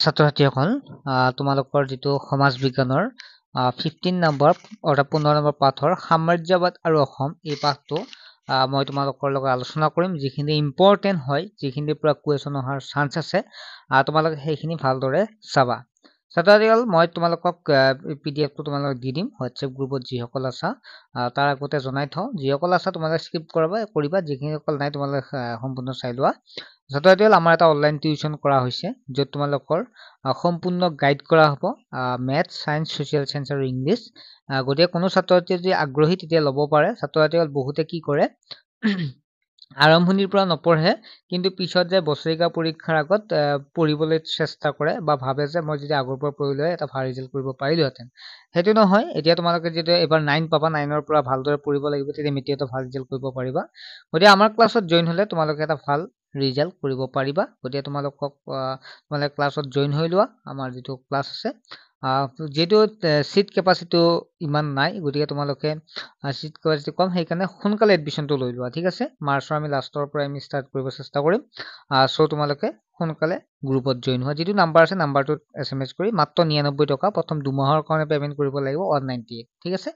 ছাত্ৰ ছাত্ৰীসকল তোমালোকৰ যিটো সমাজ বিজ্ঞানৰ 15 নম্বৰ অৰ্থাৎ 15 নম্বৰ পাঠৰ সাম্ৰাজ্যবাদ আৰু অসম এই পাঠটো মই তোমালোকৰ লগত আলোচনা কৰিম যিখিনি ইম্পৰ্টেন্ট হয় যিখিনি পৰা কুৱেশ্যন অহাৰ চান্স আছে তোমালোকে সেইখিনি ভালদৰে চাবা ছাত্ৰ ছাত্ৰীসকল মই তোমালোকক PDF টো তোমালোকক দি দিম WhatsApp গ্ৰুপত যিসকল আছা তাৰ আগতে জনাই থওঁ যিসকল আছা তোমালোকে স্কিপ কৰিবা যিখিনিসকল নাই তোমালোকে সম্পূৰ্ণ চাই লোৱা ছাত্ৰ ছাত্ৰীসকল আমাৰ এটা অনলাইন টিউচন কৰা হৈছে য'ত তোমালোকৰ সম্পূৰ্ণ গাইড কৰা হ'ব মেথছ সায়েন্স সোশ্যাল সায়েন্স আৰু ইংলিছ গতিকে কোনো ছাত্ৰ ছাত্ৰী যদি আগ্ৰহী তেতিয়া ল'ব পাৰে ছাত্ৰ ছাত্ৰীসকল বহুতে কি কৰে আৰম্ভণিৰ পৰা নপঢ়ে কিন্তু পিছত যে বছৰিকা পৰীক্ষাৰ আগত পঢ়িবলৈ চেষ্টা কৰে বা ভাবে যে মই যদি আগৰ পৰা পঢ়িলে এটা ভাল ৰিজাল্ট কৰিব পাৰিলোহেঁতেন সেইটো নহয় এতিয়া তোমালোকে যেতিয়া এবাৰ 9 পাবা 9ৰ পৰা ভালদৰে পঢ়িব লাগিব তেতিয়া মেট্ৰিকত ভাল ৰিজাল্ট কৰিব পাৰিবা গতিকে আমাৰ ক্লাছত জইন হ'লে তোমালোকে এটা ভাল ৰিজাল্ট কৰিব পাৰিবা গতিকে তোমালোকক তোমালোকে ক্লাছত জইন হৈ লোৱা আমাৰ যিটো ক্লাছ আছে যেটো সিট কেপাসিটি ইমান নাই গতিকে তোমালোকে সিট কেপাসিটি কম সেইকাৰণে সোনকালে এডমিশনটো লৈ লোৱা ঠিক আছে মাৰ্চৰ আমি লাষ্টৰ পৰা আমি ষ্টাৰ্ট কৰিব চেষ্টা কৰিম সো তোমালোকে সোনকালে গ্ৰুপত জইন হোৱা যেটো নাম্বাৰ আছে নাম্বাৰটোত SMS কৰি মাত্ৰ 99 টকা প্ৰথম 2 মাহৰ কাৰণে পেমেন্ট কৰিব লাগিব 198 ঠিক আছে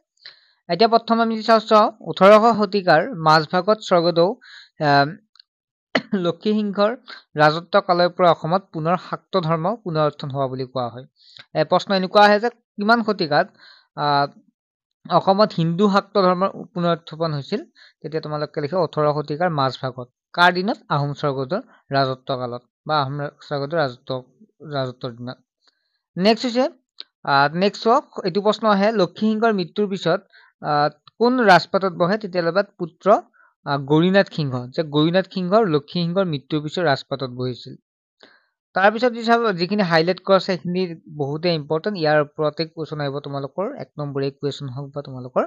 এতিয়া প্ৰথম আমি চাওঁ 1800 শতিকাৰ মাজভাগত স্বৰ্গদেউ লক্ষী সিংহৰ ৰাজত্ব কালৰ পৰা অসমত পুনৰ শাক্ত ধৰ্ম পুনৰুত্থান হোৱা বুলি কোৱা হয় প্ৰশ্ন এনেকুৱা আহে যে কিমান শতিকাত অসমত হিন্দু শাক্ত ধৰ্মৰ পুনৰুত্থান হৈছিল তেতিয়া তোমালোকে লিখা 18 শতিকাৰ মাজভাগত কাৰ দিনত আহোম স্বৰ্গদেউৰ ৰাজত্ব কালত বা আহোম স্বৰ্গদেউৰ ৰাজত্বৰ দিনত নেক্সট হৈছে নেক্সট এইটো প্ৰশ্ন আহে লক্ষী সিংহৰ মৃত্যুৰ পিছত কোন ৰাজপাটত বহে তেতিয়া লবাত পুত্ৰ গৌৰীনাথ সিংহ যে গৌৰীনাথ সিংহৰ লক্ষী সিংহৰ মৃত্যুৰ পিছত ৰাজপাটত বহিছিল তাৰ পিছত যিখিনি হাইলাইট কৰা আছে সেইখিনি বহুতে ইম্পৰ্টেন্ট ইয়াৰ ওপৰতে কোৱেশ্যন আহিব তোমালোকৰ এক নম্বৰ কোৱেশ্যন হ'ব বা তোমালোকৰ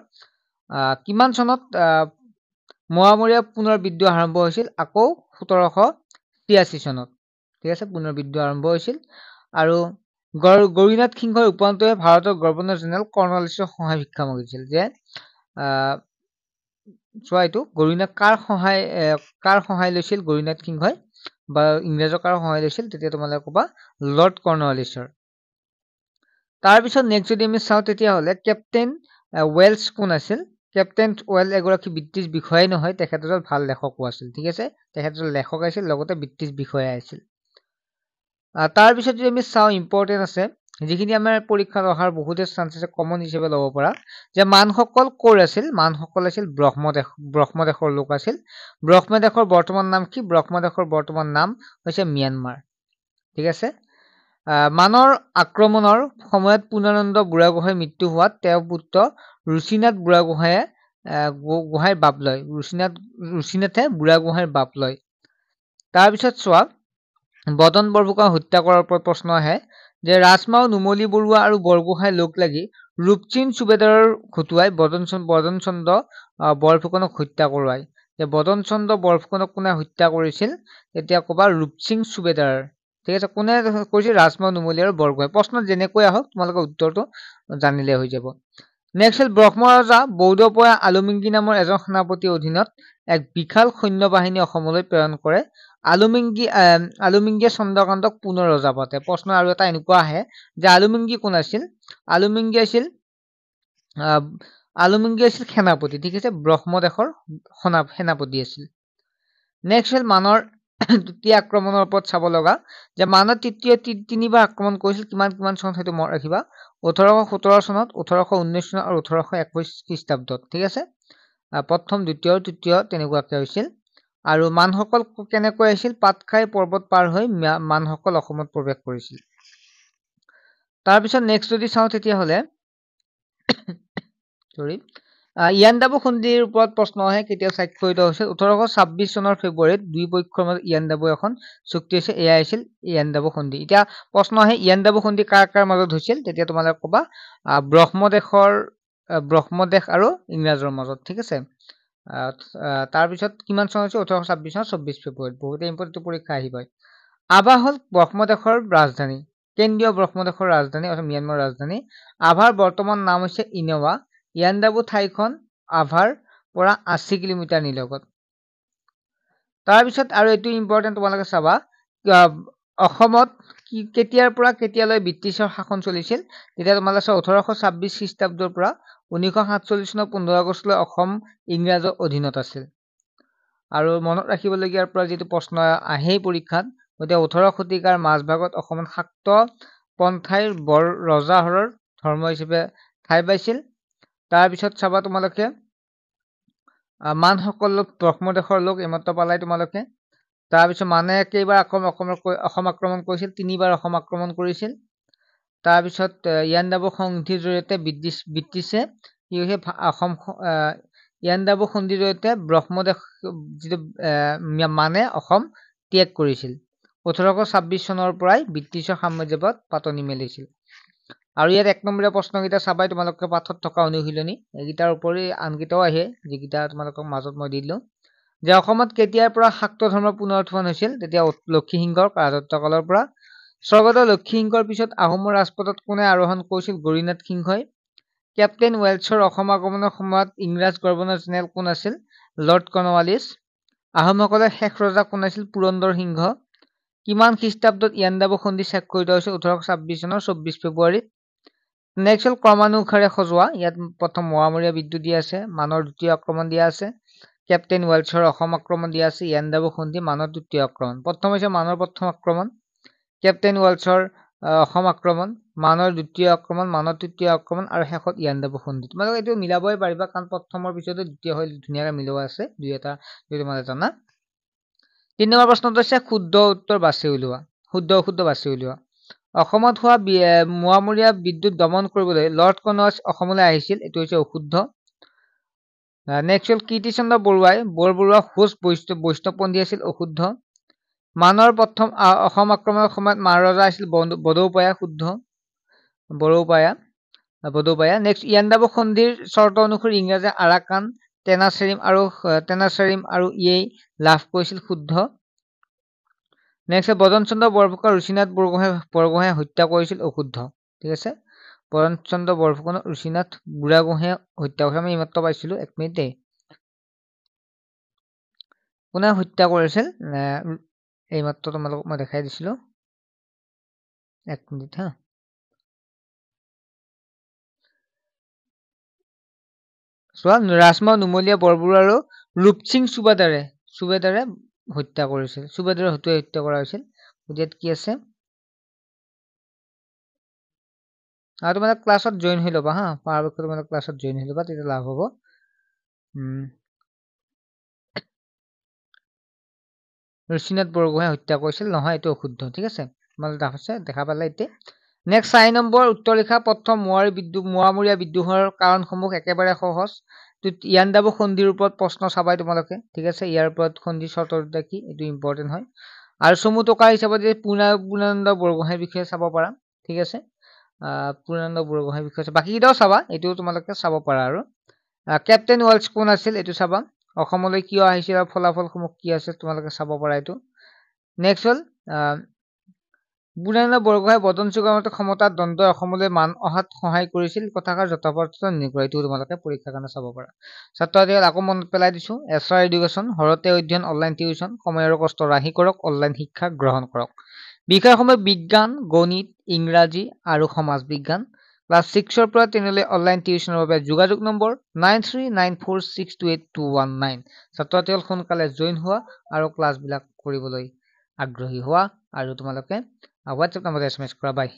কিমান চনত মোৱামৰীয়া পুনৰ বিদ্ৰোহ আৰম্ভ হৈছিল আকৌ 1786 চনত ঠিক আছে পুনৰ বিদ্ৰোহ আৰম্ভ হৈছিল আৰু গৌৰীনাথ সিংহৰ ৰূপান্তৰে ভাৰতৰ গভৰ্ণৰ জেনেৰেল কৰ্ণৱালিছৰ সহায় ভিক্ষা মাগিছিল যে চোৱাইটো গৌৰীনাথ কাৰ সহায় লৈছিল গৌৰীনাথ সিংহই বা ইংৰাজৰ কাৰ সহায় লৈছিল তেতিয়া তোমালোকে ক'বা লৰ্ড কৰ্ণৱালিছৰ তাৰ পিছত নেক্সট যদি আমি চাওঁ তেতিয়া হলে কেপ্টেইন ওয়েলছ কোন আছিল কেপ্টেইন ওয়েল এগৰাকী ব্ৰিটিছ বিষয়াই নহয় তেখেতৰ ভাল লেখকো আছিল ঠিক আছে তেখেতৰ লেখক আছিল লগতে ব্ৰিটিছ বিষয়া আছিল তাৰ পিছত যদি আমি চাওঁ ইম্পৰ্টেন্ট আছে যিখিনি আমাৰ পৰীক্ষাত অহাৰ বহুতে চান্স আছে কমন হিচাপে ল'ব পৰা যে মানসকল ক'ৰ আছিল মানসকল আছিল ব্ৰহ্মদেশৰ লোক আছিল ব্ৰহ্মদেশৰ বৰ্তমান নাম কি ব্ৰহ্মদেশৰ বৰ্তমান নাম হৈছে ম্যানমাৰ ঠিক আছে মানৰ আক্ৰমণৰ সময়ত পুৰ্ণানন্দ বুঢ়াগোহাঁইৰ মৃত্যু হোৱাত তেওঁৰ পুত্ৰ ৰুচিনাথ বুঢ়াগোহাঁইৰ বাপ লয় ৰুচিনাথে বুঢ়াগোহাঁইৰ বাপ লয় তাৰ পিছত চোৱা বদন বৰফুকনক হত্যা কৰাৰ ওপৰত প্ৰশ্ন আহে যে ৰাজমাও নুমলী বৰুৱা আৰু বৰগোহাঁই লোক লাগি ৰূপচিন সুবেদাৰৰ ঘটুৱাই বদন চন্দ্ৰ বৰফুকনক হত্যা কৰোৱাই যে বদন চন্দ্ৰ বৰফুকনক কোনে হত্যা কৰিছিল তেতিয়া ক'বা ৰূপসিং সুবেদাৰ ঠিক আছে কোনে কৈছিল ৰাজমাও নুমলী আৰু বৰগোহাঁই প্ৰশ্ন যেনেকৈ আহক তোমালোকে উত্তৰটো জানিলে হৈ যাব নেক্সট হ'ল ব্ৰহ্ম ৰজা বৌদ্ধপয়া আলুমিংগী নামৰ এজন সেনাপতিৰ অধীনত এক বিশাল সৈন্য বাহিনী অসমলৈ প্ৰেৰণ কৰে আলুমিংগীয়ে চন্দ্ৰকান্তক পুনৰ ৰজা পাতে প্ৰশ্ন আৰু এটা এনেকুৱা আহে যে আলুমিংগী কোন আছিল আলুমিংগী আছিল সেনাপতি ঠিক আছে ব্ৰহ্মদেশৰ সেনাপতি আছিল নেক্সট হ'ল মানৰ তৃতীয় আক্ৰমণৰ ওপৰত চাব লগা যে মানৰ তৃতীয় তিনিবাৰ আক্ৰমণ কৰিছিল কিমান চনত সেইটো মনত ৰাখিবা 1817 চনত 1819 চনত আৰু 1821 খ্ৰীষ্টাব্দত ঠিক আছে প্ৰথম দ্বিতীয় আৰু তৃতীয় তেনেকুৱাকৈ হৈছিল আৰু মানসকল কেনেকৈ আহিছিল পাটকাই পৰ্বত পাৰ হৈ মানসকল অসমত প্ৰৱেশ কৰিছিল তাৰ পিছত নেক্সট যদি চাওঁ তেতিয়া হলে ইয়াণ্ডাবু সন্ধিৰ ওপৰত প্ৰশ্ন আহে কেতিয়া স্বাক্ষৰিত হৈছিল 1826 চনৰ ফেব্ৰুৱাৰীত দুই পক্ষৰ মাজত ইয়াণ্ডাবু এখন চুক্তি হৈছে এয়া আছিল ইয়াণ্ডাবু সন্ধি এতিয়া প্ৰশ্ন আহে ইয়াণ্ডাবু সন্ধি কাৰ মাজত হৈছিল তেতিয়া তোমালোকে ক'বা ব্ৰহ্মদেশ আৰু ইংৰাজৰ মাজত ঠিক আছে তাৰ পিছত কিমান চন হৈছে 1826 চনৰ 24 ফেব্ৰুৱাৰীত বহুতে ইম্পৰ্টেন্ট পৰীক্ষা আহিব আভা হল ব্ৰহ্মদেশৰ ৰাজধানী কেন্দ্ৰীয় ব্ৰহ্মদেশৰ ৰাজধানী অৰ্থাৎ ম্যানমাৰৰ ৰাজধানী আভাৰ বৰ্তমান নাম হৈছে ইনোৱা ইয়াণ্ডাবু ঠাইখন আভাৰ পৰা 80 কিলোমিটাৰ নিলগত তাৰ পিছত আৰু এটো ইম্পৰ্টেন্ট তোমালোকে চাবা অসমত কেতিয়াৰ পৰা কেতিয়ালৈ ব্ৰিটিছৰ শাসন চলিছিল তেতিয়া তোমালোকে 1826 খ্ৰীষ্টাব্দৰ পৰা 1947 চনৰ 15 আগষ্টলৈ অসম ইংৰাজৰ অধীনত আছিল আৰু মনত ৰাখিবলগীয়াৰ পৰা যেটো প্ৰশ্ন আহেই পৰীক্ষাত গতে 18 শতিকাৰ মাজভাগত অসমত শাক্ত পন্থাইৰ বৰ ৰজাহৰৰ ধৰ্ম হিচাপে ঠাই পাইছিল তাৰ পিছত চাবা তোমালোকে মানসকলক ব্ৰহ্মদেশৰ লোক এমাত্ৰ পালাই তোমালোকে তাৰ পিছত মানে কেইবাৰ অসম আক্ৰমণ কৰিছিল তিনিবাৰ অসম আক্ৰমণ কৰিছিল তাৰ পিছত ইয়াণ্ডাবু সন্ধিৰ জৰিয়তে ব্ৰিটিছে কি হৈছে অসম ইয়াণ্ডাবু সন্ধিৰ জৰিয়তে ব্ৰহ্মদেশ যেটো মানে অসম ত্যাগ কৰিছিল 1826 চনৰ পৰাই ব্ৰিটিছৰ সাম্ৰাজ্যবাদ পাতনি মেলিছিল আৰু ইয়াত এক নম্বৰীয়া প্ৰশ্নকেইটা চাবাই তোমালোকে পাঠত থকা অনুশীলনী এইকেইটাৰ উপৰি আনকেইটাও আহে যিকেইটা তোমালোকক মাজত মই দিলো যে অসমত কেতিয়াৰ পৰা শাক্ত ধৰ্মৰ পুনৰুত্থান হৈছিল তেতিয়া লক্ষীসিংহৰ ৰাজত্বকালৰ পৰা স্বৰ্গদেউ লক্ষীসিংহৰ পিছত আহোমৰ ৰাজপথত কোনে আৰোহণ কৰিছিল গৰিনাথ সিংহই কেপ্টেইন ৱেলছৰ অসম আগমনৰ সময়ত ইংৰাজ গভৰ্ণৰ জেনেৰেল কোন আছিল লৰ্ড কৰ্ণৱালিছ আহোমসকলৰ শেষ ৰজা কোন আছিল পুৰন্দৰ সিংহ কিমান খ্ৰীষ্টাব্দত ইয়াণ্ডাবু সন্ধি স্বাক্ষৰিত হৈছিল 1826 চনৰ 24 ফেব্ৰুৱাৰীত নেক্সট হল ক্ৰমানুসাৰে সজোৱা ইয়াত প্ৰথম মোৱামৰীয়া বিদ্ৰোহ দিয়া আছে মানৰ দ্বিতীয় আক্ৰমণ দিয়া আছে কেপ্টেইন ৱেলছৰ অসম আক্ৰমণ দিয়া আছে ইয়াণ্ডাবু সন্ধি মানৰ দ্বিতীয় আক্ৰমণ প্ৰথম হৈছে মানৰ প্ৰথম আক্ৰমণ কেপ্টেইন ৱেলছৰ অসম আক্ৰমণ মানৰ দ্বিতীয় আক্ৰমণ মানৰ তৃতীয় আক্ৰমণ আৰু শেষত ইয়াণ্ডাবু সন্ধি তোমালোকে এইটো মিলাবই পাৰিবা কাৰণ প্ৰথমৰ পিছতে দ্বিতীয় হৈ ধুনীয়াকৈ মিলোৱা আছে দুই এটা যদি তোমালোকে জানা 3 নম্বৰ প্ৰশ্নটো হৈছে শুদ্ধ উত্তৰ বাছি উলিওৱা শুদ্ধ অশুদ্ধ বাছি উলিওৱা অসমত হোৱা মোৱামৰীয়া বিদ্ৰোহ দমন কৰিবলৈ লৰ্ড কৰ্ণৱালিছ অসমলৈ আহিছিল এটো হৈছে অশুদ্ধ নেক্সট হল কীৰ্তিচন্দ্ৰ বৰুৱাই বৰবৰুৱা হোচ বৈষ্ণৱপন্থী আছিল অশুদ্ধ মানৰ প্ৰথম অসম আক্ৰমণৰ সময়ত মাৰ ৰজা আছিল বড়ৌপায়া শুদ্ধ বড়ৌপায়া নেক্সট ইয়াণ্ডাবু সন্ধিৰ চৰ্ত অনুসৰি ইংৰাজে আৰাকান টেনাচেৰিম আৰু ইয়েই লাভ কৰিছিল শুদ্ধ নেক্সট বদনচন্দ্ৰ বৰফুকন ঋষিনাথ বৰগোহাঁই হত্যা কৰিছিল অশুদ্ধ ঠিক আছে বদনচন্দ্ৰ বৰফুকন ঋষিনাথ বুঢ়াগোহাঁই হত্যা কৰিছিল আমি এইমাত্ৰ পাইছিলো এক মিনিটে কোনে হত্যা কৰিছিল এইমাত্ৰ তোমালোকক মই দেখাই দিছিলো এক মিনিট হা ৰাজমাও নুমলীয়া বৰবৰুৱা আৰু ৰূপসিং সুবেদাৰে হত্যা কৰিছিল সুবেদাৰে হত্যা কৰা হৈছিল ইয়াত কি আছে আৰু তোমালোক ক্লাছত জইন হৈ ল'বা হা পৰাপক্ষত তোমালোক ক্লাছত জইন হৈ ল'বা তেতিয়া লাভ হ'ব ঋষিনাথ বৰগোহাঁই হত্যা কৰিছিল নহয় এইটো অশুদ্ধ ঠিক আছে তোমালোকে দেখা পালে এতিয়া নেক্সট 4 নম্বৰ উত্তৰ লিখা প্ৰথম মোৱামৰীয়া বিদ্ৰোহৰ কাৰণসমূহ একেবাৰে সহজ ইয়াণ্ডাবু সন্ধিৰ ওপৰত প্ৰশ্ন চাবাই তোমালোকে ঠিক আছে ইয়াৰ ওপৰত সন্ধি চৰ্তটা কি এইটো ইম্পৰ্টেণ্ট হয় আৰু চমু টকা হিচাপত যে পূৰ্ণানন্দ বৰগোহাঁইৰ বিষয়ে চাব পাৰা ঠিক আছে পূৰ্ণানন্দ বৰগোহাঁইৰ বিষয়ে বাকীকেইটাও চাবা এইটো তোমালোকে চাব পাৰা আৰু কেপ্টেইন ৱেলছ কোন আছিল এইটো চাবা অসমলৈ কিয় আহিছিল আৰু ফলাফলসমূহ কি আছে তোমালোকে চাব পাৰা এইটো নেক্সট হল পূৰ্ণানন্দ বৰগোহাঁই বদন যুগৰ ক্ষমতাত দ্বন্দ্বই অসমলৈ মান অহাত সহায় কৰিছিল কথাষাৰ যথাৰ্থ নিৰ্ণয় এইটো তোমালোকে পৰীক্ষাৰ কাৰণে চাব পাৰা ছাত্ৰছাত্ৰীসকল আকৌ মনত পেলাই দিছো এছআৰ এডুকেশ্যন ঘৰতে অধ্যয়ন অনলাইন টিউচন সময় আৰু কষ্ট ৰাহি কৰক অনলাইন শিক্ষা গ্ৰহণ কৰক বিষয়সমূহ বিজ্ঞান গণিত ইংৰাজী আৰু সমাজ বিজ্ঞান ক্লাছ 6 পৰা 10 লৈ অনলাইন টিউচনৰ বাবে যোগাযোগ নম্বৰ 9394628219 ছাত্ৰছাত্ৰীসকল সোনকালে জইন হোৱা আৰু ক্লাছবিলাক কৰিবলৈ আগ্ৰহী হোৱা আৰু তোমালোকে হোৱাটছএপ নম্বৰত SMS কৰা বাই